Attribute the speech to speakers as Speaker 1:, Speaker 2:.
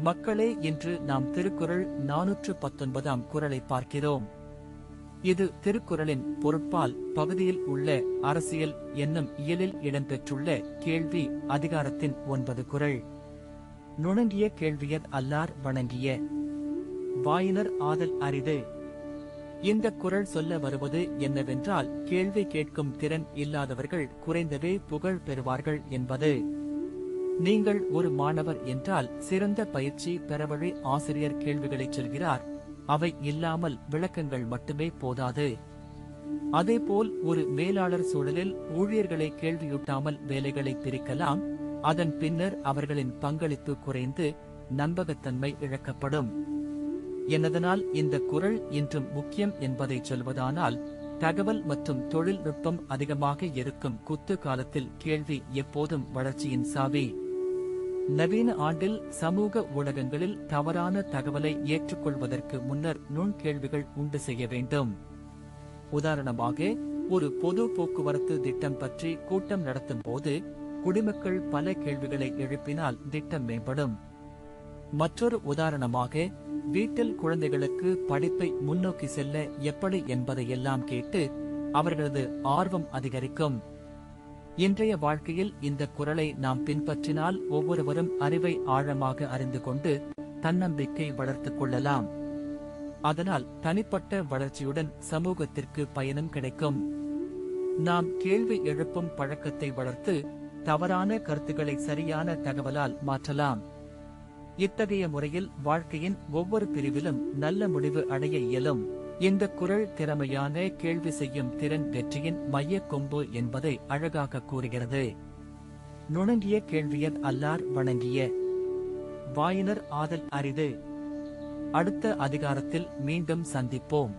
Speaker 1: மக்களே, இன்று நாம் திருக்குறள் 419 குறளை பார்க்கிறோம். இது திருக்குறளின் பொருட்பால் பகுதியில் உள்ள அரசியல் என்னும் இயலில் இடம்பெற்றுள்ள கேள்வி அதிகாரத்தின் 9 குறள். நுணங்கிய கேள்வியர் அல்லார் வணங்கிய வாயினர் ஆதல் அரிது. இந்த குறள் சொல்ல வருவது என்னவென்றால், கேள்வி கேட்கும் திறன் இல்லாதவர்கள் குறைந்தவே புகழ் பெறுவார்கள் என்பது. நீங்கள் ஒரு மாணவர் என்றால் சிறந்த பயிற்சி பெறவழி ஆசிரியர் கேள்விகளைச் சொல்கிறார், அவை இல்லாமல் விளக்கங்கள் மட்டுமே போதாது. அதேபோல் ஒரு மேலாளர் சூழலில் ஊழியர்களை கேள்வியூட்டாமல் வேலைகளை பிரிக்கலாம். அதன் பின்னர் அவர்களின் பங்களிப்பு குறைந்து நம்பகத்தன்மை இழக்கப்படும். என்னதனால் இந்த குறள் இன்றும் முக்கியம் என்பதை சொல்வதானால், தகவல் மற்றும் தொழில்நுட்பம் அதிகமாக இருக்கும் குத்து காலத்தில் கேள்வி எப்போதும் வளர்ச்சியின் சாவி. நவீன ஆண்டில் சமூக ஊடகங்களில் தவறான தகவலை ஏற்றுக்கொள்வதற்கு முன்னர் நுண்கேள்விகள் உண்டு செய்ய வேண்டும். உதாரணமாக, ஒரு பொது போக்குவரத்து திட்டம் பற்றி கூட்டம் நடத்தும் போது குடிமக்கள் பல கேள்விகளை எழுப்பினால் திட்டம் மேம்படும். மற்றொரு உதாரணமாக, வீட்டில் குழந்தைகளுக்கு படிப்பை முன்னோக்கி செல்ல எப்படி என்பதையெல்லாம் கேட்டு அவர்களது ஆர்வம் அதிகரிக்கும். இன்றைய வாழ்க்கையில் இந்த குறளை நாம் பின்பற்றினால் ஒவ்வொருவரும் அறிவை ஆழமாக அறிந்து கொண்டு தன்னம்பிக்கை வளர்த்துக் கொள்ளலாம். அதனால் தனிப்பட்ட வளர்ச்சியுடன் சமூகத்திற்கு பயனும் கிடைக்கும். நாம் கேள்வி எழுப்பும் பழக்கத்தை வளர்த்து தவறான கருத்துக்களை சரியான தகவலால் மாற்றலாம். இத்தகைய முறையில் வாழ்க்கையின் ஒவ்வொரு பிரிவிலும் நல்ல முடிவு அடைய இயலும். இந்த குறள் திறமையான கேள்வி செய்யும் திறன் வெற்றியின் மையக் கொம்பு என்பதை அழகாக கூறுகிறது. நுணங்கிய கேள்வியர் அல்லார் வணங்கிய வாயினர் ஆதல் அரிது. அடுத்த அதிகாரத்தில் மீண்டும் சந்திப்போம்.